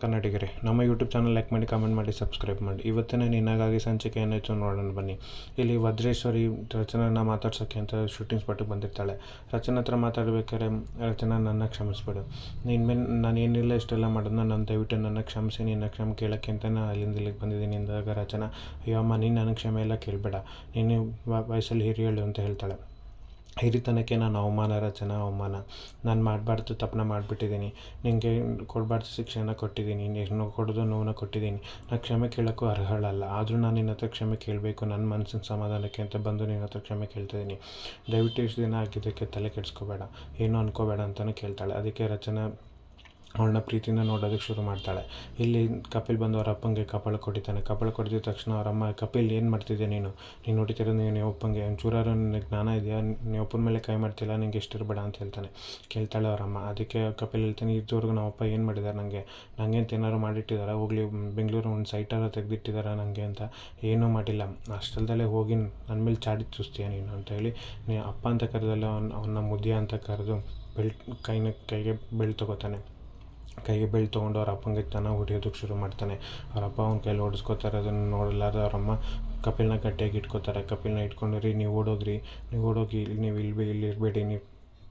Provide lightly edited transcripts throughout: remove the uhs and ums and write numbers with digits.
ಕನ್ನಡಿಗರೇ, ನಮ್ಮ YouTube channel like ಮಾಡಿ, comment ಮಾಡಿ, ಸಬ್ಸ್ಕ್ರೈಬ್ ಮಾಡಿ. ಇವತ್ತಿನ ನಿನಗಾಗಿ ಸಂಚಿಕೆ ಏನಾಯಿತು ನೋಡೋಣ ಬನ್ನಿ. ಇಲ್ಲಿ ವಜ್ರೇಶ್ವರಿ ರಚನಾನ ಮಾತಾಡ್ಸೋಕ್ಕೆ ಅಂತ ಶೂಟಿಂಗ್ ಸ್ಪಾಟಿಗೆ ಬಂದಿರ್ತಾಳೆ. ರಚನಾ ಹತ್ರ ಮಾತಾಡ್ಬೇಕಾದ್ರೆ ರಚನಾ, ನನ್ನ ಕ್ಷಮಿಸ್ಬಿಡು, ನಿನ್ನ ಮೇಲೆ ನಾನು ಏನಿಲ್ಲ ಇಷ್ಟೆಲ್ಲ ಮಾಡೋದನ್ನ ನಾನು ದಯವಿಟ್ಟು ನನ್ನ ಕ್ಷಮಿಸಿ, ನಿನ್ನ ಕ್ಷಮೆ ಕೇಳೋಕ್ಕೆ ಅಂತ ನಾನು ಅಲ್ಲಿಂದ ಇಲ್ಲಿಗೆ ಬಂದಿದ್ದೀನಿ ಅಂದಾಗ ರಚನಾ, ಅಯ್ಯೋ ಅಮ್ಮ, ನೀನು ನನಗೆ ಕ್ಷಮೆ ಎಲ್ಲ ಕೇಳಬೇಡ, ನೀನು ವಯಸ್ಸಲ್ಲಿ ಹಿರಿಯಳು ಅಂತ ಹೇಳ್ತಾಳೆ. ಹಿರಿತನಕ್ಕೆ ನಾನು ಅವಮಾನ ರಚನಾ, ಅವಮಾನ. ನಾನು ಮಾಡಬಾರ್ದು ತಪ್ಪನ್ನ ಮಾಡಿಬಿಟ್ಟಿದ್ದೀನಿ, ನಿನಗೆ ಕೊಡಬಾರ್ದು ಶಿಕ್ಷೆನ ಕೊಟ್ಟಿದ್ದೀನಿ, ನೀನು ಕೊಡೋದು ನೋವನ್ನ ಕೊಟ್ಟಿದ್ದೀನಿ, ನಾನು ಕ್ಷಮೆ ಕೇಳೋಕ್ಕೂ ಅರ್ಹಳಲ್ಲ. ಆದರೂ ನಾನು ನಿನ್ನ ಹತ್ರ ಕ್ಷಮೆ ಕೇಳಬೇಕು, ನನ್ನ ಮನಸ್ಸಿನ ಸಮಾಧಾನಕ್ಕೆ ಅಂತ ಬಂದು ನಿನ್ನ ಹತ್ರ ಕ್ಷಮೆ ಕೇಳ್ತಿದ್ದೀನಿ. ದಯವಿಟ್ಟು ಇಷ್ಟು ದಿನ ಆಗಿದ್ದಕ್ಕೆ ತಲೆ ಕೆಡಿಸ್ಕೋಬೇಡ, ಏನೂ ಅನ್ಕೋಬೇಡ ಅಂತಲೂ ಕೇಳ್ತಾಳೆ. ಅದಕ್ಕೆ ರಚನಾ ಅವಳನ್ನ ಪ್ರೀತಿಯಿಂದ ನೋಡೋದಕ್ಕೆ ಶುರು ಮಾಡ್ತಾಳೆ. ಇಲ್ಲಿ ಕಪಿಲ್ ಬಂದು ಅವ್ರ ಅಪ್ಪಂಗೆ ಕಪಾಳ ಕೊಟ್ಟಿದ್ದಾನೆ. ಕಪಾಳ ಕೊಟ್ಟಿದ ತಕ್ಷಣ ಅವರಮ್ಮ, ಕಪಿಲ್ ಏನು ಮಾಡ್ತಿದ್ದೆ ನೀನು ಹೊಡಿತಿರೋದು ನೀವು ಅಪ್ಪಂಗೆ, ಒಂಚೂರಾರು ನಿನಗೆ ಜ್ಞಾನ ಇದೆಯಾ, ನೀವು ಅಪ್ಪನ ಮೇಲೆ ಕೈ ಮಾಡ್ತಿಲ್ಲ, ನಿಂಗೆ ಎಷ್ಟಿರಬೇಡ ಅಂತ ಕೇಳ್ತಾಳೆ ಅವರಮ್ಮ. ಅದಕ್ಕೆ ಕಪಿಲ್ ಹೇಳ್ತಾನೆ, ಇದುವರೆಗೂ ನಮ್ಮ ಅಪ್ಪ ಏನು ಮಾಡಿದ್ದಾರೆ ನನಗೆ ಏನಾರು ಮಾಡಿಟ್ಟಿದ್ದಾರೆ, ಹೋಗಲಿ ಬೆಂಗಳೂರು ಒಂದು ಸೈಟಾರು ತೆಗೆದಿಟ್ಟಿದ್ದಾರೆ ನನಗೆ ಅಂತ. ಏನೂ ಮಾಡಿಲ್ಲ, ಅಷ್ಟಲ್ದಲ್ಲೇ ಹೋಗಿ ನನ್ನ ಮೇಲೆ ಚಾಡಿ ಚೂಸ್ತೀಯ ನೀನು ಅಂತ ಹೇಳಿ ಅಪ್ಪ ಅಂತ ಕರೆದಲ್ಲ ಅವನ್ನ ಮುದಿಯ ಅಂತ ಕರೆದು ಕೈಗೆ ಬೆಲ್ಟ್ ತೊಗೋತಾನೆ. ಕೈಗೆ ಬೆಲ್ಟ್ ತೊಗೊಂಡು ಅವ್ರ ಅಪ್ಪಂಗೆ ಚೆನ್ನಾಗಿ ಹೊಡಿಯೋದಕ್ಕೆ ಶುರು ಮಾಡ್ತಾನೆ. ಅವ್ರ ಅಪ್ಪ ಅವ್ನ ಕೈಲಿ ಹೊಡಿಸ್ಕೋತಾರೆ. ಅದನ್ನು ನೋಡಲಾರ್ದು ಅವರಮ್ಮ ಕಪಿಲ್ನ ಗಟ್ಟಿಯಾಗಿ ಇಟ್ಕೋತಾರೆ. ಕಪಿಲ್ನ ಇಟ್ಕೊಂಡ್ರಿ, ನೀವು ಓಡೋಗಿ ನೀವು ಇಲ್ಲಿ ಇರಬೇಡಿ, ನೀವು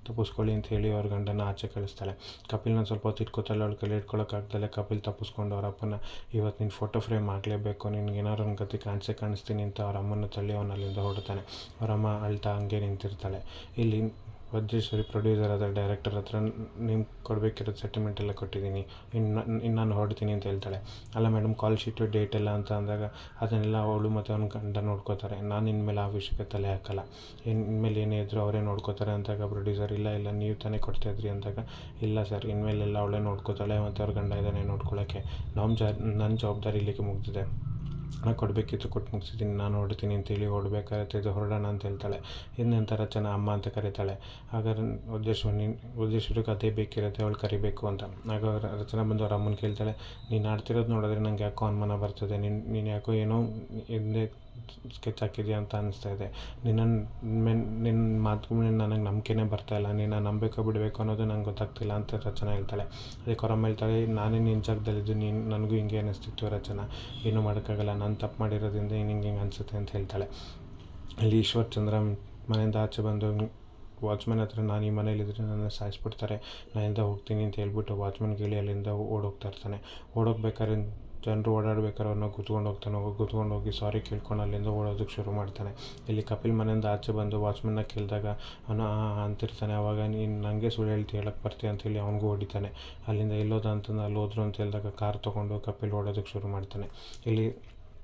ತಪ್ಪಿಸ್ಕೊಳ್ಳಿ ಅಂತ ಹೇಳಿ ಅವ್ರ ಗಂಡನ ಆಚೆ ಕಳಿಸ್ತಾಳೆ. ಕಪಿಲ್ನ ಸ್ವಲ್ಪ ಹೊತ್ತು ಇಟ್ಕೋತಾಳೆ. ಅವ್ಳ ಕೈಲಿ ಇಟ್ಕೊಳ್ಳೋಕ್ಕಾಗ್ದಲೆ ಕಪಿಲ್ ತಪ್ಪಿಸ್ಕೊಂಡು ಅವ್ರ ಅಪ್ಪನ, ಇವತ್ತು ನೀನು ಫೋಟೋ ಫ್ರೇಮ್ ಮಾಡಲೇಬೇಕು, ನಿನ್ಗೆ ಏನಾದ್ರು ಒಂದು ಗತಿ ಕಾಣಿಸ್ತೀನಿ ಅಂತ ಅವ್ರ ಅಮ್ಮನ ತಳ್ಳಿ ಅವನ ಅಲ್ಲಿಂದ ಹೊರಡ್ತಾನೆ. ಅವರಮ್ಮ ಅಳ್ತಾ ಹಂಗೆ ನಿಂತಿರ್ತಾಳೆ. ಇಲ್ಲಿ ವಜ್ರೇಶ್ವರಿ ಪ್ರೊಡ್ಯೂಸರ್ ಆದ ಡೈರೆಕ್ಟರ್ ಹತ್ರ, ನಿಮ್ಗೆ ಕೊಡಬೇಕಿರೋದು ಸೆಟಲ್ಮೆಂಟ್ ಎಲ್ಲ ಕೊಟ್ಟಿದ್ದೀನಿ, ಇನ್ನು ನಾನು ಹೊರಡ್ತೀನಿ ಅಂತ ಹೇಳ್ತಾಳೆ. ಅಲ್ಲ ಮೇಡಮ್, ಕಾಲ್ ಶೀಟು ಡೇಟ್ ಎಲ್ಲ ಅಂತ ಅಂದಾಗ ಅದನ್ನೆಲ್ಲ ಅವಳು ಮತ್ತು ಅವ್ನ ಗಂಡ ನೋಡ್ಕೋತಾರೆ. ನಾನು ಇನ್ಮೇಲೆ ಆ ವಿಷಯಕ್ಕೆ ತಲೆ ಹಾಕಲ್ಲ, ಇನ್ಮೇಲೆ ಏನೇ ಇದ್ದರೂ ಅವರೇ ನೋಡ್ಕೋತಾರೆ ಅಂದಾಗ ಪ್ರೊಡ್ಯೂಸರ್, ಇಲ್ಲ ನೀವು ತಾನೇ ಕೊಡ್ತಾಯಿದ್ರಿ ಅಂದಾಗ, ಇಲ್ಲ ಸರ್, ಇನ್ಮೇಲೆಲ್ಲ ಅವಳೇ ನೋಡ್ಕೋತಾಳೆ ಮತ್ತು ಅವ್ರ ಗಂಡ ಇದ್ದಾನೆ ನೋಡ್ಕೊಳ್ಳೋಕ್ಕೆ, ನನ್ನ ಜವಾಬ್ದಾರಿ ಇಲ್ಲಿಗೆ ಮುಗಿದಿದೆ, ನಾನು ಕೊಡಬೇಕಿತ್ತು ಕೊಟ್ಟು ಮುಗಿಸಿದ್ದೀನಿ, ನಾನು ಹೊರಡ್ತೀನಿ ಅಂತೇಳಿ ಹೊರಡ್ಬೇಕಾಗತ್ತೆ, ಹೊರಡೋಣ ಅಂತ ಹೇಳ್ತಾಳೆ. ಇನ್ನೆಂಥ ರಚನಾ ಅಮ್ಮ ಅಂತ ಕರೀತಾಳೆ. ಹಾಗಾದ್ರೆ ವಜ್ರೇಶ್ವರಿಗೆ ಅದೇ ಬೇಕಿರುತ್ತೆ, ಅವಳು ಕರಿಬೇಕು ಅಂತ. ಆಗ ರಚನಾ ಬಂದು ಅವ್ರ ಅಮ್ಮನ ಕೇಳ್ತಾಳೆ, ನೀನು ಆಡ್ತಿರೋದು ನೋಡಿದ್ರೆ ನಂಗೆ ಯಾಕೋ ಅನುಮಾನ ಬರ್ತದೆ, ನೀನು ಯಾಕೋ ಏನೋ ಹಿಂದೆ ಸ್ಕೆಚ್ ಹಾಕಿದೆಯಾ ಅಂತ ಅನಿಸ್ತಾ ಇದೆ, ನಿನ್ನ ಮಾತು ಮೇಲೆ ನನಗೆ ನಂಬಿಕೆನೇ ಬರ್ತಾಯಿಲ್ಲ, ನೀನು ನಂಬಬೇಕು ಬಿಡಬೇಕು ಅನ್ನೋದು ನಂಗೆ ಗೊತ್ತಾಗ್ತಿಲ್ಲ ಅಂತ ರಚನಾ ಹೇಳ್ತಾಳೆ. ಅದಕ್ಕೆ ಅವರಮ್ಮ ಹೇಳ್ತಾಳೆ, ನಾನೇ ನಿನ್ನ ಜಾಗದಲ್ಲಿದ್ದು ನನಗೂ ಹಿಂಗೆ ಅನ್ನಿಸ್ತಿತ್ತು ರಚನಾ, ಏನೂ ಮಾಡೋಕ್ಕಾಗಲ್ಲ, ನಾನು ತಪ್ಪು ಮಾಡಿರೋದ್ರಿಂದ ಹಿಂಗೆ ಅನಿಸುತ್ತೆ ಅಂತ ಹೇಳ್ತಾಳೆ. ಇಲ್ಲಿ ಈಶ್ವರ್ ಚಂದ್ರ ಮನೆಯಿಂದ ಆಚೆ ಬಂದು ವಾಚ್ಮನ್ ಹತ್ರ, ನಾನು ಈ ಮನೇಲಿದ್ದರೆ ನನ್ನ ಸಾಯಿಸ್ಬಿಡ್ತಾರೆ, ನಾನಿಂದ ಹೋಗ್ತೀನಿ ಅಂತ ಹೇಳ್ಬಿಟ್ಟು ವಾಚ್ಮನ್ಗೆ ಹೇಳಿ ಅಲ್ಲಿಂದ ಓಡೋಗ್ತಾ ಇರ್ತಾನೆ. ಓಡೋಗ್ಬೇಕಾದ್ರೆ ಜನರು ಓಡಾಡ್ಬೇಕಾದ್ರೆ ಅವ್ರನ್ನ ಗುತ್ಕೊಂಡು ಹೋಗಿ ಸಾರಿ ಕೇಳ್ಕೊಂಡು ಅಲ್ಲಿಂದ ಓಡೋದಕ್ಕೆ ಶುರು ಮಾಡ್ತಾನೆ. ಇಲ್ಲಿ ಕಪಿಲ್ ಮನೆಯಿಂದ ಆಚೆ ಬಂದು ವಾಚ್ಮನ್ನ ಕೇಳಿದಾಗ ಅವನು ಅಂತಿರ್ತಾನೆ. ಆವಾಗ ನೀನು ನನಗೆ ಸುಳ್ಳು ಹೇಳಕ್ಕೆ ಬರ್ತೀಯ ಅಂತೇಳಿ ಅವನಿಗೂ ಹೊಡಿತಾನೆ. ಅಲ್ಲಿಂದ ಎಲ್ಲೋದ ಅಂತಂದು ಅಲ್ಲಿ ಹೋದ್ರು ಅಂತ ಹೇಳಿದಾಗ ಕಾರ್ ತೊಗೊಂಡು ಕಪಿಲ್ ಓಡೋದಕ್ಕೆ ಶುರು ಮಾಡ್ತಾನೆ. ಇಲ್ಲಿ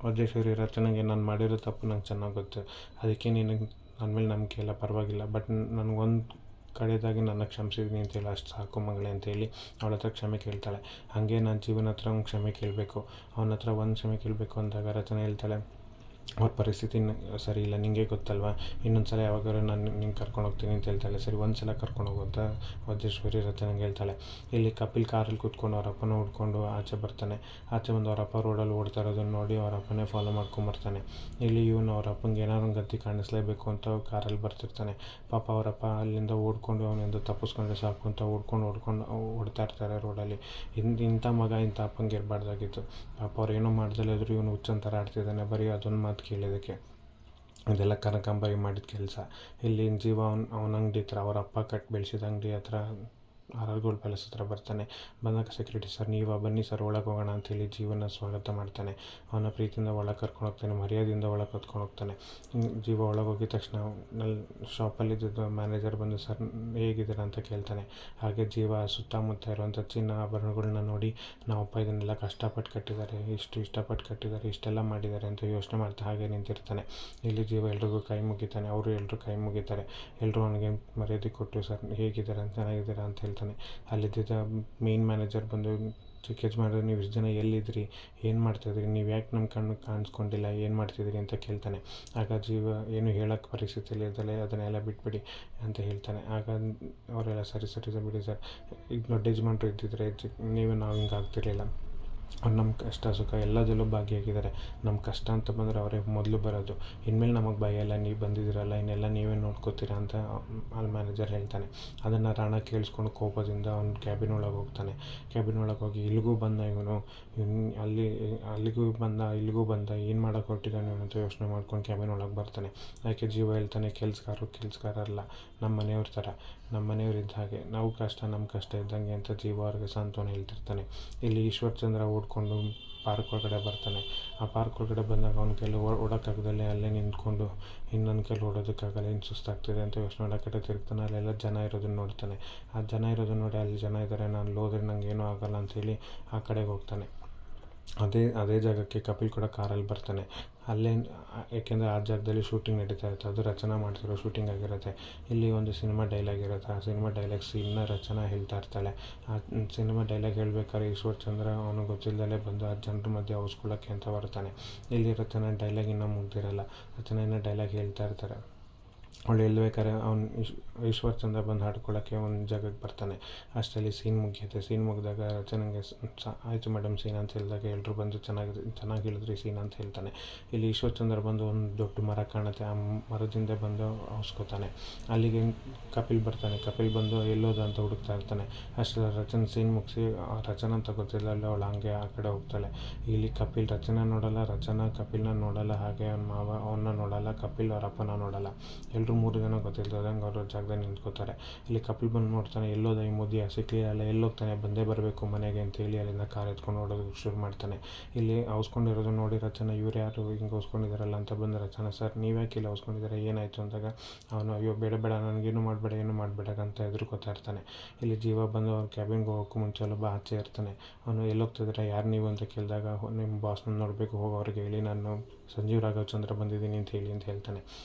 ವಜ್ರೇಶ್ವರಿ ರಚನೆಗೆ ನಾನು ಮಾಡಿರೋ ತಪ್ಪು ನಂಗೆ ಚೆನ್ನಾಗಿ ಗೊತ್ತು, ಅದಕ್ಕೆ ನಿನಗೆ ನನ್ನ ಮೇಲೆ ನಂಬಿಕೆ ಇಲ್ಲ, ಪರವಾಗಿಲ್ಲ, ಬಟ್ ನನಗೊಂದು ಕಡೆದಾಗಿ ನನ್ನ ಕ್ಷಮಿಸಿದ್ದೀನಿ ಅಂತೇಳಿ ಅಷ್ಟು ಸಾಕು ಮಗಳೇ ಅಂತೇಳಿ ಅವಳ ಹತ್ರ ಕ್ಷಮೆ ಕೇಳ್ತಾಳೆ. ಹಾಗೆ ನಾನು ಜೀವನ ಹತ್ರ ಅವ್ನು ಕ್ಷಮೆ ಕೇಳಬೇಕು, ಅವನ ಹತ್ರ ಒಂದು ಕ್ಷಮೆ ಕೇಳಬೇಕು ಅಂದಾಗ ರಚನೆ ಹೇಳ್ತಾಳೆ, ಅವ್ರ ಪರಿಸ್ಥಿತಿ ಸರಿ ಇಲ್ಲ, ನಿನಗೆ ಗೊತ್ತಲ್ವ, ಇನ್ನೊಂದು ಸಲ ಯಾವಾಗಾದ್ರೂ ನಾನು ನಿಂಗೆ ಕರ್ಕೊಂಡು ಹೋಗ್ತೀನಿ ಅಂತ ಹೇಳ್ತಾಳೆ. ಸರಿ, ಒಂದು ಸಲ ಕರ್ಕೊಂಡು ಹೋಗುವಂತ ವಜ್ರೇಶ್ವರಿ ರಚನೆಗೆ ಹೇಳ್ತಾಳೆ. ಇಲ್ಲಿ ಕಪಿಲ್ ಕಾರಲ್ಲಿ ಕೂತ್ಕೊಂಡು ಅವ್ರ ಅಪ್ಪನ ಹುಡ್ಕೊಂಡು ಆಚೆ ಬರ್ತಾನೆ. ಆಚೆ ಬಂದು ಅವ್ರ ಅಪ್ಪ ರೋಡಲ್ಲಿ ಓಡ್ತಾ ಇರೋದನ್ನು ನೋಡಿ ಅವ್ರ ಅಪ್ಪನೇ ಫಾಲೋ ಮಾಡ್ಕೊಂಬರ್ತಾನೆ. ಇಲ್ಲಿ ಇವನು ಅವ್ರ ಅಪ್ಪಂಗೆ ಏನಾದ್ರು ಒಂದು ಗತಿ ಕಾಣಿಸ್ಲೇಬೇಕು ಅಂತ ಕಾರಲ್ಲಿ ಬರ್ತಿರ್ತಾನೆ. ಪಾಪ ಅವರಪ್ಪ ಅಲ್ಲಿಂದ ಓಡ್ಕೊಂಡು ಅವನಿಂದ ತಪ್ಪಿಸ್ಕೊಂಡ್ರೆ ಸಾಕು ಅಂತ ಓಡ್ಕೊಂಡು ಓಡ್ತಾ ಇರ್ತಾರೆ ರೋಡಲ್ಲಿ. ಇಂಥ ಮಗ ಇಂಥ ಅಪ್ಪಂಗೆ ಇರಬಾರ್ದಾಗಿತ್ತು. ಪಾಪ ಅವ್ರು ಏನೋ ಮಾಡ್ದಲ್ಲೇ ಇದ್ರು ಇವನು ಹುಚ್ಚಂತರ ಆಡ್ತಿದ್ದಾನೆ, ಬರೀ ಅದೊಂದು ಮಾತು ಕೇಳಿದ್ದಕ್ಕೆ. ಇದೆಲ್ಲ ಕನಕಾಂಬರಿ ಮಾಡಿದ ಕೆಲಸ. ಇಲ್ಲಿ ಜೀವ ಅವನ ಅಂಗಡಿ ಹತ್ರ, ಅವರ ಅಪ್ಪ ಕಟ್ಟಿ ಬೆಳೆಸಿದ ಅಂಗಡಿ ಹತ್ರ RR ಗೋಲ್ಡ್ ಪ್ಯಾಲೇಸ್ ಹತ್ರ ಬರ್ತಾನೆ. ಬಂದಾಗ ಸೆಕ್ಯೂರಿಟಿ, ಸರ್ ನೀವಾ, ಬನ್ನಿ ಸರ್ ಒಳಗೆ ಹೋಗೋಣ ಅಂತೇಳಿ ಜೀವನ ಸ್ವಾಗತ ಮಾಡ್ತಾನೆ. ಅವನ ಪ್ರೀತಿಯಿಂದ ಒಳಗೆ ಕರ್ಕೊಂಡು ಹೋಗ್ತಾನೆ, ಮರ್ಯಾದೆಯಿಂದ ಒಳಗೆ ಕರ್ಕೊಂಡು ಹೋಗ್ತಾನೆ. ಜೀವ ಒಳಗೆ ಹೋಗಿದ ತಕ್ಷಣ ಶಾಪಲ್ಲಿದ್ದ ಮ್ಯಾನೇಜರ್ ಬಂದು, ಸರ್ ಹೇಗಿದ್ದೀರ ಅಂತ ಕೇಳ್ತಾನೆ. ಹಾಗೆ ಜೀವ ಸುತ್ತಮುತ್ತ ಇರುವಂಥ ಚಿನ್ನ ಆಭರಣಗಳನ್ನ ನೋಡಿ, ನಾವಪ್ಪ ಇದನ್ನೆಲ್ಲ ಕಷ್ಟಪಟ್ಟು ಕಟ್ಟಿದ್ದಾರೆ, ಇಷ್ಟಪಟ್ಟು ಕಟ್ಟಿದ್ದಾರೆ, ಇಷ್ಟೆಲ್ಲ ಮಾಡಿದ್ದಾರೆ ಅಂತ ಯೋಚನೆ ಮಾಡ್ತಾ ಹಾಗೆ ನಿಂತಿರ್ತಾನೆ. ಇಲ್ಲಿ ಜೀವ ಎಲ್ರಿಗೂ ಕೈ ಮುಗಿತಾನೆ, ಅವರು ಎಲ್ಲರೂ ಕೈ ಮುಗಿತಾರೆ. ಎಲ್ಲರೂ ಅವನಿಗೆ ಮರ್ಯಾದೆ ಕೊಟ್ಟು, ಸರ್ ಹೇಗಿದ್ದಾರೆ, ಚೆನ್ನಾಗಿದ್ದೀರಾ ಅಂತ ಹೇಳ್ತಾನೆ. ಅಲ್ಲಿದ್ದ ಮೇನ್ ಮ್ಯಾನೇಜರ್ ಬಂದು, ಯಜಮಾನ್ರೆ ನೀವು ಇಷ್ಟು ಜನ ಎಲ್ಲಿದ್ರಿ, ಏನು ಮಾಡ್ತಾಯಿದ್ರಿ, ನೀವು ಯಾಕೆ ನಮ್ಮ ಕಣ್ಣು ಕಾಣಿಸ್ಕೊಂಡಿಲ್ಲ, ಏನು ಮಾಡ್ತಿದ್ದೀರಿ ಅಂತ ಕೇಳ್ತಾನೆ. ಆಗ ಜೀವ ಏನು ಹೇಳೋಕ್ಕೆ ಪರಿಸ್ಥಿತಿಯಲ್ಲಿ ಇರ್ತಲೆ, ಅದನ್ನೆಲ್ಲ ಬಿಟ್ಬಿಡಿ ಅಂತ ಹೇಳ್ತಾನೆ. ಆಗ ಅವರೆಲ್ಲ ಸರಿ ಬಿಡಿ ಸರ್, ಈಗ ದೊಡ್ಡ ಯಜಮಾನ್ರು ಇದ್ದಿದ್ರೆ ನಾವು ಹಿಂಗೆ ಆಗ್ತಿರ್ಲಿಲ್ಲ, ಅವ್ರು ನಮ್ಮ ಕಷ್ಟ ಸುಖ ಎಲ್ಲದರಲ್ಲೂ ಭಾಗಿಯಾಗಿದ್ದಾರೆ. ನಮ್ಮ ಕಷ್ಟ ಅಂತ ಬಂದರೆ ಅವರೇ ಮೊದಲು ಬರೋದು. ಇನ್ಮೇಲೆ ನಮಗೆ ಭಯ ಇಲ್ಲ, ನೀವು ಬಂದಿದ್ದೀರಲ್ಲ, ಇನ್ನೆಲ್ಲ ನೀವೇ ನೋಡ್ಕೋತೀರಾ ಅಂತ ಅಲ್ಲಿ ಮ್ಯಾನೇಜರ್ ಹೇಳ್ತಾನೆ. ಅದನ್ನು ರಾಣ ಕೇಳಿಸ್ಕೊಂಡು ಕೋಪದಿಂದ ಅವ್ನು ಕ್ಯಾಬಿನ್ ಒಳಗೆ ಹೋಗ್ತಾನೆ. ಕ್ಯಾಬಿನ್ ಒಳಗೆ ಹೋಗಿ ಇಲ್ಲಿಗೂ ಬಂದ ಇವನು ಇಲ್ಲಿಗೂ ಬಂದ ಏನು ಮಾಡೋಕೆ ಹೊರಟಿದ್ದಾನೆ ಇವನು ಅಂತ ಯೋಚನೆ ಮಾಡ್ಕೊಂಡು ಕ್ಯಾಬಿನ್ ಒಳಗೆ ಬರ್ತಾನೆ. ಯಾಕೆ ಜೀವ ಹೇಳ್ತಾನೆ, ಕೆಲ್ಸಗಾರ ಅಲ್ಲ, ನಮ್ಮ ಮನೆಯವ್ರ ಥರ, ನಮ್ಮ ಮನೆಯವ್ರು ಇದ್ದ ಹಾಗೆ, ನಾವು ಕಷ್ಟ ನಮ್ಮ ಕಷ್ಟ ಇದ್ದಂಗೆ ಅಂತ ಜೀವ ಅವ್ರಿಗೆ ಸಾಂತ್ವನ ಹೇಳ್ತಿರ್ತಾನೆ. ಇಲ್ಲಿ ಈಶ್ವರ್ ಓಡ್ಕೊಂಡು ಪಾರ್ಕ್ ಒಳಗಡೆ ಬರ್ತಾನೆ. ಆ ಪಾರ್ಕ್ ಒಳಗಡೆ ಬಂದಾಗ ಅವ್ನ ಕೈಲಿ ಓಡೋಕ್ಕಾಗ್ದಲ್ಲೇ ಅಲ್ಲೇ ನಿಂತ್ಕೊಂಡು ಇನ್ನೊಂದು ಕೈಲಿ ಓಡೋದಕ್ಕಾಗಲ್ಲ, ಇನ್ನು ಸುಸ್ತಾಗ್ತಿದೆ ಅಂತ ಯೋಚನೆ ಮಾಡೋಕಡೆ ತಿರುಗ್ತಾನೆ. ಅಲ್ಲೆಲ್ಲ ಜನ ಇರೋದನ್ನ ನೋಡ್ತಾನೆ. ಆ ಜನ ಇರೋದನ್ನ ನೋಡಿ ಅಲ್ಲಿ ಜನ ಇದ್ದಾರೆ, ನಾನು ಹೋದ್ರೆ ನಂಗೆ ಏನೂ ಆಗೋಲ್ಲ ಅಂಥೇಳಿ ಆ ಕಡೆಗೆ ಹೋಗ್ತಾನೆ. ಅದೇ ಜಾಗಕ್ಕೆ ಕಪಿಲ್ ಕೂಡ ಕಾರಲ್ಲಿ ಬರ್ತಾನೆ. ಅಲ್ಲೇ ಏಕೆಂದರೆ ಆ ಜಾಗದಲ್ಲಿ ಶೂಟಿಂಗ್ ನಡೀತಾ ಇರುತ್ತೆ, ಅದು ರಚನಾ ಮಾಡ್ತಿರೋ ಶೂಟಿಂಗ್ ಆಗಿರುತ್ತೆ. ಇಲ್ಲಿ ಒಂದು ಸಿನಿಮಾ ಡೈಲಾಗ್ ಇರುತ್ತೆ. ಆ ಸಿನಿಮಾ ಡೈಲಾಗ್ ಸೀನ್ನ ರಚನಾ ಹೇಳ್ತಾ ಇರ್ತಾಳೆ. ಆ ಸಿನಿಮಾ ಡೈಲಾಗ್ ಹೇಳ್ಬೇಕಾದ್ರೆ ಈಶ್ವರ್ ಚಂದ್ರ ಅವನು ಗೊತ್ತಿಲ್ಲದಲ್ಲೇ ಬಂದು ಆ ಜನರ ಮಧ್ಯೆ ಔಸ್ಕೊಳ್ಳೋಕ್ಕೆ ಅಂತ ಬರ್ತಾನೆ. ಇಲ್ಲಿ ರಚನಾ ಡೈಲಾಗ್ ಇನ್ನೂ ಮುಗ್ದಿರಲ್ಲ. ರಚನಾ ಇನ್ನೂ ಡೈಲಾಗ್ ಹೇಳ್ತಾ ಇರ್ತಾರೆ. ಅವಳು ಹೇಳ್ಬೇಕಾದ್ರೆ ಈಶ್ವರ್ ಚಂದ್ರ ಬಂದು ಹಾಡ್ಕೊಳ್ಳೋಕ್ಕೆ ಒಂದು ಜಾಗಕ್ಕೆ ಬರ್ತಾನೆ. ಅಷ್ಟರಲ್ಲಿ ಸೀನ್ ಮುಗಿಯುತ್ತೆ. ಸೀನ್ ಮುಗಿದಾಗ ರಚನೆಗೆ ಆಯಿತು ಮೇಡಮ್ ಸೀನ್ ಅಂತ ಹೇಳಿದಾಗ ಎಲ್ಲರೂ ಬಂದು ಚೆನ್ನಾಗಿ ಹೇಳಿದ್ರಿ ಸೀನ್ ಅಂತ ಹೇಳ್ತಾನೆ. ಇಲ್ಲಿ ಈಶ್ವರ್ ಚಂದ್ರ ಬಂದು ಒಂದು ದೊಡ್ಡ ಮರ ಕಾಣುತ್ತೆ. ಆ ಮರದಿಂದ ಬಂದು ಔಸ್ಕೋತಾನೆ. ಅಲ್ಲಿಗೆ ಕಪಿಲ್ ಬರ್ತಾನೆ. ಕಪಿಲ್ ಬಂದು ಎಲ್ಲೋದು ಅಂತ ಹುಡುಕ್ತಾ ಇರ್ತಾನೆ. ಅಷ್ಟರಲ್ಲಿ ರಚನೆ ಸೀನ್ ಮುಗಿಸಿ ರಚನಾ ಅಂತ ಗೊತ್ತಿಲ್ಲ, ಅಲ್ಲಿ ಅವಳು ಹಂಗೆ ಆ ಕಡೆ ಹೋಗ್ತಾಳೆ. ಇಲ್ಲಿ ಕಪಿಲ್ ರಚನಾ ನೋಡಲ್ಲ, ರಚನಾ ಕಪಿಲ್ನ ನೋಡಲ್ಲ, ಹಾಗೆ ಅವ್ನ ಮಾವ ಅವನ್ನ ನೋಡಲ್ಲ, ಕಪಿಲ್ ಅವ್ರ ಅಪ್ಪನ ನೋಡಲ್ಲ. ಎಲ್ಲರೂ 3 ಜನ ಗೊತ್ತಿಲ್ದಂಗೆ ಅವ್ರ ಜಾಗದಲ್ಲಿ ನಿಂತ್ಕೋತಾರೆ. ಇಲ್ಲಿ ಕಪಿಲ್ ಬಂದು ನೋಡ್ತಾನೆ, ಎಲ್ಲೋದ ಈ ಮುದಿಯ ಸಿಕ್ಲಿಲ್ಲ, ಎಲ್ಲೋಗ್ತಾನೆ, ಬಂದೇ ಬರಬೇಕು ಮನೆಗೆ ಅಂತೇಳಿ ಅಲ್ಲಿಂದ ಕಾರ್ ಎತ್ಕೊಂಡು ಓಡೋದಕ್ಕೆ ಶುರು ಮಾಡ್ತಾನೆ. ಇಲ್ಲಿ ಔಸ್ಕೊಂಡಿರೋದು ನೋಡಿ ರಚನಾ ಇವ್ರು ಯಾರು ಹಿಂಗೆ ಔಸ್ಕೊಂಡಿದ್ದಾರಲ್ಲ ಅಂತ ಬಂದು ರಚನಾ ಸರ್ ನೀವ್ಯಾಕೆ ಇಲ್ಲಿ ಔಸ್ಕೊಂಡಿದ್ದಾರೆ ಏನಾಯಿತು ಅಂದಾಗ ಅವನು ಅಯ್ಯೋ ಬೇಡ ನನಗೇನು ಮಾಡಬೇಡ ಅಂತ ಹೆದರ್ಕೋತಾ ಇರ್ತಾನೆ. ಇಲ್ಲಿ ಜೀವ ಬಂದು ಅವ್ರ ಕ್ಯಾಬಿನ್ಗೆ ಹೋಗೋಕ್ಕೂ ಮುಂಚೆ ಅಲ್ಲೊಬ್ಬ ಆಚೆ ಇರ್ತಾನೆ. ಅವನು ಎಲ್ಲೋಗ್ತಿದ್ರೆ ಯಾರು ನೀವು ಅಂತ ಕೇಳಿದಾಗ ನಿಮ್ಮ ಬಾಸ್ನ ನೋಡಬೇಕು, ಹೋಗಿ ಅವ್ರಿಗೆ ಹೇಳಿ ನಾನು ಸಂಜೀವ್ ರಾಘವಚಂದ್ರ ಬಂದಿದ್ದೀನಿ ಅಂತ ಹೇಳ್ತಾನೆ.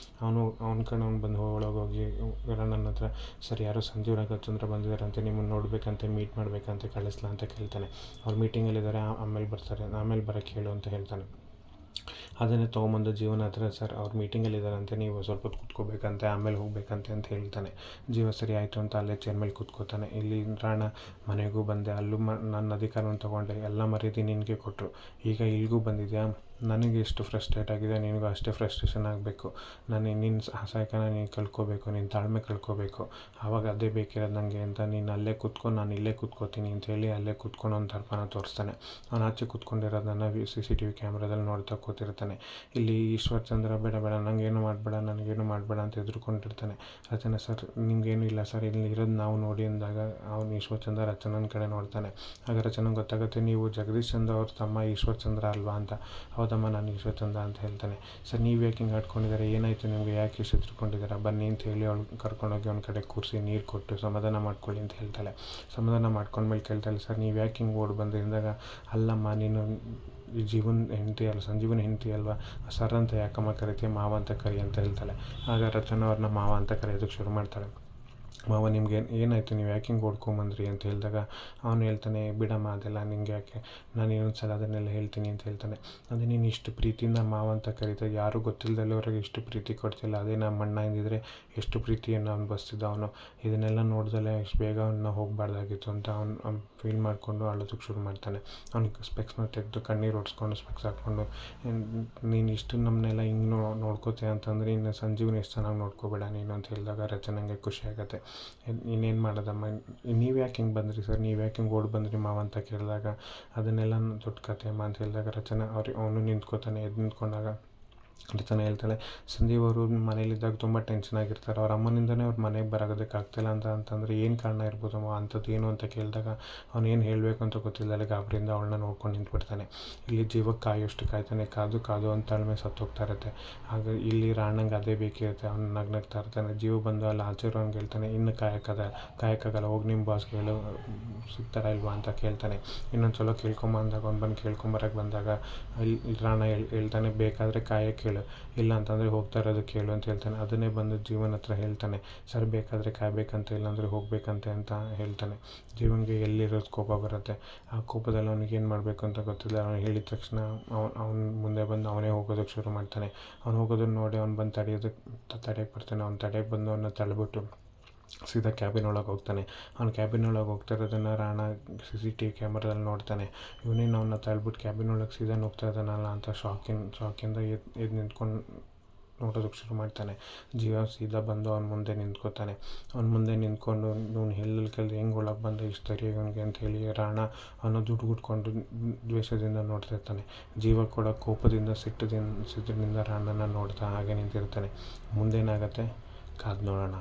ಅವ್ನ ಕಡೆ ಅವ್ನು ಬಂದು ಒಳಗೋಗಿ ನನ್ನ ಹತ್ರ ಸರ್ ಯಾರೋ ಸಂಜೀವ್ ರಾಘವಚಂದ್ರ ಬಂದಿದ್ದಾರೆ ಅಂತ ನಿಮ್ಮನ್ನು ನೋಡಬೇಕಂತೆ ಮೀಟ್ ಮಾಡಬೇಕಂತ ಕಳಿಸ್ಲಾ ಅಂತ ಕೇಳ್ತಾನೆ. ಅವ್ರು ಮೀಟಿಂಗಲ್ಲಿದ್ದಾರೆ, ಆಮೇಲೆ ಬರೋಕ್ಕೆ ಹೇಳು ಅಂತ ಹೇಳ್ತಾನೆ. ಅದನ್ನೇ ತೊಗೊಂಬಂದು ಜೀವನ ಹತ್ರ ಸರ್ ಅವ್ರು ಮೀಟಿಂಗಲ್ಲಿದ್ದಾರಂತೆ, ನೀವು ಸ್ವಲ್ಪ ಹೊತ್ತು ಕೂತ್ಕೋಬೇಕಂತೆ, ಆಮೇಲೆ ಹೋಗ್ಬೇಕಂತೆ ಅಂತ ಹೇಳ್ತಾನೆ. ಜೀವ ಸರಿ ಆಯಿತು ಅಂತ ಅಲ್ಲೇ ಚೇರ್ ಮೇಲೆ ಕೂತ್ಕೋತಾನೆ. ಇಲ್ಲಿ ರಾಣ ಮನೆಗೂ ಬಂದೆ, ಅಲ್ಲೂ ನನ್ನ ಅಧಿಕಾರವನ್ನು ತೊಗೊಂಡೆ, ಎಲ್ಲ ಮರ್ಯಾದೆ ನಿನಗೆ ಕೊಟ್ಟರು, ಈಗ ಇಲ್ಲಿಗೂ ಬಂದಿದ್ಯಾ, ನನಗೆ ಎಷ್ಟು ಫ್ರಸ್ಟ್ರೇಟ್ ಆಗಿದೆ ನಿನಗೂ ಅಷ್ಟೇ ಫ್ರಸ್ಟ್ರೇಷನ್ ಆಗಬೇಕು. ನಿನ್ನ ಸಹಾಯಕನ ನೀನು ಕಳ್ಕೋಬೇಕು, ನಿನ್ನ ತಾಳ್ಮೆ ಕಳ್ಕೋಬೇಕು, ಆವಾಗ ಅದೇ ಬೇಕಿರೋದು ನನಗೆ ಅಂತ ನೀನು ಅಲ್ಲೇ ಕೂತ್ಕೊಂಡು ನಾನು ಇಲ್ಲೇ ಕೂತ್ಕೋತೀನಿ ಅಂತೇಳಿ ಅಲ್ಲೇ ಕೂತ್ಕೊಂಡು ಒಂದು ದರ್ಪಣ ತೋರಿಸ್ತಾನೆ. ಅವನು ಆಚೆ ಕೂತ್ಕೊಂಡಿರೋದನ್ನು CCTV ಕ್ಯಾಮ್ರಾದಲ್ಲಿ ನೋಡ್ತಾ ಕೂತಿರ್ತಾನೆ. ಇಲ್ಲಿ ಈಶ್ವರ್ ಚಂದ್ರ ಬೇಡ ನನಗೇನು ಮಾಡಬೇಡ ಅಂತ ಹೆದರ್ಕೊಂಡಿರ್ತಾನೆ. ರಚನಾ ಸರ್ ನಿಮಗೇನು ಇಲ್ಲ ಸರ್, ಇಲ್ಲಿ ಇರೋದು ನಾವು ನೋಡಿ ಅಂದಾಗ ಅವನು ಈಶ್ವರ್ ಚಂದ್ರ ರಚನನ ಕಡೆ ನೋಡ್ತಾನೆ. ಆಗ ರಚನೆಗೆ ಗೊತ್ತಾಗುತ್ತೆ, ನೀವು ಜಗದೀಶ್ ಚಂದ್ರ ಅವ್ರ ತಮ್ಮ ಈಶ್ವರ್ ಚಂದ್ರ ಅಲ್ವಾ ಅಂತ. ಹೌದಮ್ಮ ನಾನು ಈಶ್ವರ್ ಚಂದ್ರ ಅಂತ ಹೇಳ್ತಾನೆ. ಸರ್ ನೀವು ಯಾಕೆ ಹಿಂಗೆ ಆಡ್ಕೊಂಡಿದ್ದಾರೆ, ಏನಾಯಿತು ನಿಮಗೆ, ಯಾಕೆ ಇಷ್ಟು ಹೆದರ್ಕೊಂಡಿದ್ದೀರಾ, ಬನ್ನಿ ಅಂತ ಹೇಳಿ ಅವಳು ಕರ್ಕೊಂಡೋಗಿ ಒಂದು ಕಡೆ ಕೂರಿಸಿ ನೀರು ಕೊಟ್ಟು ಸಮಾಧಾನ ಮಾಡ್ಕೊಳ್ಳಿ ಅಂತ ಹೇಳ್ತಾಳೆ. ಸಮಾಧಾನ ಮಾಡ್ಕೊಂಡ್ಮೇಲೆ ಕೇಳ್ತಾಳೆ, ಸರ್ ನೀವು ಯಾಕೆ ಹಿಂಗೆ ಓಡಿ ಬಂದಿದ್ದಾಗ, ಅಲ್ಲಮ್ಮ ನೀನು ಈ ಹೆಂಡತಿ ಅಲ್ಲ, ಸಂಜೀವನ ಹೆಂಡತಿ ಅಲ್ವಾ, ಸರ್ ಅಂತ ಯಾಕಮ್ಮ ಕರಿತೀಯ, ಮಾವ ಅಂತ ಕರಿ ಅಂತ ಹೇಳ್ತಾಳೆ. ಆಗ ರಚನಾ ಅವ್ರನ್ನ ಮಾವ ಅಂತ ಕರೆಯೋದಕ್ಕೆ ಶುರು ಮಾಡ್ತಾಳೆ. ಮಾವ ನಿಮ್ಗೆ ಏನಾಯಿತು, ನೀವು ಯಾಕೆ ಹಿಂಗೆ ಓಡ್ಕೊಂಬಂದ್ರಿ ಅಂತ ಹೇಳಿದಾಗ ಅವನು ಹೇಳ್ತಾನೆ, ಬಿಡಮ್ಮ ಅದೆಲ್ಲ ನಿಂಗೆ ಯಾಕೆ, ನಾನು ಇನ್ನೊಂದು ಸಲ ಅದನ್ನೆಲ್ಲ ಹೇಳ್ತೀನಿ ಅಂತ ಹೇಳ್ತಾನೆ. ಅದೇ ನೀನು ಇಷ್ಟು ಪ್ರೀತಿಯಿಂದ ಮಾವ ಅಂತ ಕರೀತಾ, ಯಾರೂ ಗೊತ್ತಿಲ್ಲದಲ್ಲವರೆಗೆ ಇಷ್ಟು ಪ್ರೀತಿ ಕೊಡ್ತಿಲ್ಲ, ಅದೇ ನಮ್ಮ ಅಣ್ಣ ಎಂದಿದ್ರೆ ಎಷ್ಟು ಪ್ರೀತಿಯನ್ನು ಅನುಭವಿಸ್ತಿದ್ದ ಅವನು, ಇದನ್ನೆಲ್ಲ ನೋಡ್ದಲ್ಲೇ ಇಷ್ಟು ಬೇಗ ಅವನ್ನ ಹೋಗಬಾರ್ದಾಗಿತ್ತು ಅಂತ ಅವ್ನು ಫೀಲ್ ಮಾಡಿಕೊಂಡು ಅಳೋದಕ್ಕೆ ಶುರು ಮಾಡ್ತಾನೆ. ಅವ್ನಿಗೆ ಸ್ಪೆಕ್ಸ್ನ ತೆಗೆದು ಕಣ್ಣೀರು ಒಡ್ಸ್ಕೊಂಡು ಸ್ಪೆಕ್ಸ್ ಹಾಕ್ಕೊಂಡು, ನೀನು ಇಷ್ಟು ನಮ್ಮನ್ನೆಲ್ಲ ಹಿಂಗೆ ನೋಡ್ಕೋತೀಯ ಅಂತಂದರೆ ಇನ್ನು ಸಂಜೀವನ ಎಷ್ಟು ಚೆನ್ನಾಗಿ ನೋಡ್ಕೋಬೇಡ ನೀನು ಅಂತ ಹೇಳಿದಾಗ ರಚನೆಗೆ ಖುಷಿ ಆಗುತ್ತೆ. ಇನ್ನೇನು ಮಾಡೋದಮ್ಮ, ನೀವು ಯಾಕೆ ಹಿಂಗೆ ಬಂದ್ರಿ ಸರ್, ನೀವು ಯಾಕೆ ಹಿಂಗೆ ಓಡಿ ಬಂದ್ರಿ ಮಾವ ಅಂತ ಕೇಳಿದಾಗ ಅದನ್ನೆಲ್ಲ ದೊಡ್ಡ ಕಥೆ ಅಮ್ಮ ಅಂತ ಹೇಳಿದಾಗ ರಚನೆ ಅವನು ನಿಂತ್ಕೋತಾನೆ. ನಿಂತ್ಕೊಂಡಾಗ ರಚನೆ ಹೇಳ್ತಾಳೆ, ಸಂಜೀವ್ ಅವರು ಮನೇಲಿದ್ದಾಗ ತುಂಬ ಟೆನ್ಷನ್ ಆಗಿರ್ತಾರೆ, ಅವ್ರ ಅಮ್ಮನಿಂದನೇ ಅವ್ರ ಮನೆಗೆ ಬರೋದಕ್ಕಾಗ್ತಿಲ್ಲ ಅಂತಂದರೆ ಏನು ಕಾರಣ ಇರ್ಬೋದಮ್ಮ, ಅಂಥದ್ದು ಏನು ಅಂತ ಕೇಳಿದಾಗ ಅವ್ನು ಏನು ಹೇಳಬೇಕು ಅಂತ ಗೊತ್ತಿಲ್ಲದೆ ಗಾಬರಿಯಿಂದ ಅವಳನ್ನ ನೋಡ್ಕೊಂಡು ನಿಂತ್ಬಿಡ್ತಾನೆ. ಇಲ್ಲಿ ಜೀವಕ್ಕೆ ಕಾಯೋಷ್ಟು ಕಾಯ್ತಾನೆ, ಕಾದು ಅಂತ ತಾಳ್ಮೆ ಸತ್ತೋಗ್ತಾ ಇರುತ್ತೆ. ಆಗ ಇಲ್ಲಿ ರಾಣಂಗೆ ಅದೇ ಬೇಕಿರುತ್ತೆ, ಅವ್ನು ನಗ್ನಗ್ತಾ ಇರ್ತಾನೆ. ಜೀವ ಬಂದು ಅಲ್ಲಿ ಆಚೆರೋನ್ಗೆ ಹೇಳ್ತಾನೆ, ಇನ್ನು ಕಾಯಕ್ಕಾಗಲ್ಲ, ಹೋಗಿ ನಿಮ್ಮ ಬಾಸ್ಗೆ ಹೇಳು ಸಿಗ್ತಾರ ಇಲ್ವಾ ಅಂತ ಕೇಳ್ತಾನೆ. ಇನ್ನೊಂದು ಸಲ ಕೇಳ್ಕೊಂಬಂದಾಗ ಅವ್ನು ಬಂದು ಕೇಳ್ಕೊಂಬರಕ್ಕೆ ಬಂದಾಗ ಇಲ್ಲಿ ರಾಣ ಹೇಳ್ತಾನೆ, ಬೇಕಾದರೆ ಕಾಯಕ್ಕೆ ಹೇಳು, ಇಲ್ಲ ಅಂತಂದರೆ ಹೋಗ್ತಾ ಇರೋದಕ್ಕೆ ಹೇಳು ಅಂತ ಹೇಳ್ತಾನೆ. ಅದನ್ನೇ ಬಂದು ಜೀವನ ಹತ್ರ ಹೇಳ್ತಾನೆ, ಸರ್ ಬೇಕಾದರೆ ಕಾಯಬೇಕಂತ, ಇಲ್ಲಾಂದರೆ ಹೋಗಬೇಕಂತೆ ಅಂತ ಹೇಳ್ತಾನೆ. ಜೀವನಿಗೆ ಎಲ್ಲಿರೋದು ಕೋಪ ಬರುತ್ತೆ. ಆ ಕೋಪದಲ್ಲಿ ಅವನಿಗೆ ಏನು ಮಾಡಬೇಕು ಅಂತ ಗೊತ್ತಿಲ್ಲ. ಅವನು ಹೇಳಿದ ತಕ್ಷಣ ಅವ್ನು ಮುಂದೆ ಬಂದು ಅವನೇ ಹೋಗೋದಕ್ಕೆ ಶುರು ಮಾಡ್ತಾನೆ. ಅವ್ನು ಹೋಗೋದನ್ನು ನೋಡಿ ಅವ್ನು ಬಂದು ತಡೆಯೋಕ್ಕೆ ಬರ್ತಾನೆ. ಅವ್ನು ತಡೆಯಕ್ಕೆ ಬಂದು ಅವನ್ನ ತಳ್ಳಿಬಿಟ್ಟು ಸೀದಾ ಕ್ಯಾಬಿನ್ ಒಳಗೆ ಹೋಗ್ತಾನೆ. ಅವ್ನು ಕ್ಯಾಬಿನ್ ಒಳಗೆ ಹೋಗ್ತಾ ಇರೋದನ್ನು ರಾಣ CCTV ಕ್ಯಾಮ್ರಾದಲ್ಲಿ ನೋಡ್ತಾನೆ. ಇವನೇನು ಅವನ್ನ ತಳ್ಬಿಟ್ಟು ಕ್ಯಾಬಿನ್ ಒಳಗೆ ಸೀದಾ ನುಗ್ತಾ ಇದ್ದಾನಲ್ಲ ಅಂತ ಶಾಕಿಂದ ಎದ್ದು ನಿಂತ್ಕೊಂಡು ನೋಡೋದಕ್ಕೆ ಶುರು ಮಾಡ್ತಾನೆ. ಜೀವ ಸೀದಾ ಬಂದು ಅವ್ನ ಮುಂದೆ ನಿಂತ್ಕೋತಾನೆ. ಅವ್ನ ಮುಂದೆ ನಿಂತ್ಕೊಂಡು ಇವ್ನು ಎಲ್ಲೆಲ್ಲಿ ಕೆಲ್ದು ಹೆಂಗೆ ಒಳಗೆ ಬಂದ ಇಷ್ಟು ಧೈರ್ಯ ಇವನಿಗೆ ಅಂತ ಹೇಳಿ ರಾಣ ಅವನ ದುಡ್ಗುಟ್ಕೊಂಡು ದ್ವೇಷದಿಂದ ನೋಡ್ತಾ ಇರ್ತಾನೆ. ಜೀವ ಕೂಡ ಕೋಪದಿಂದ ಸಿಟ್ಟಿನಿಂದ ರಾಣನ ನೋಡ್ತಾ ಹಾಗೆ ನಿಂತಿರ್ತಾನೆ. ಮುಂದೇನಾಗತ್ತೆ ಕಾದು ನೋಡೋಣ.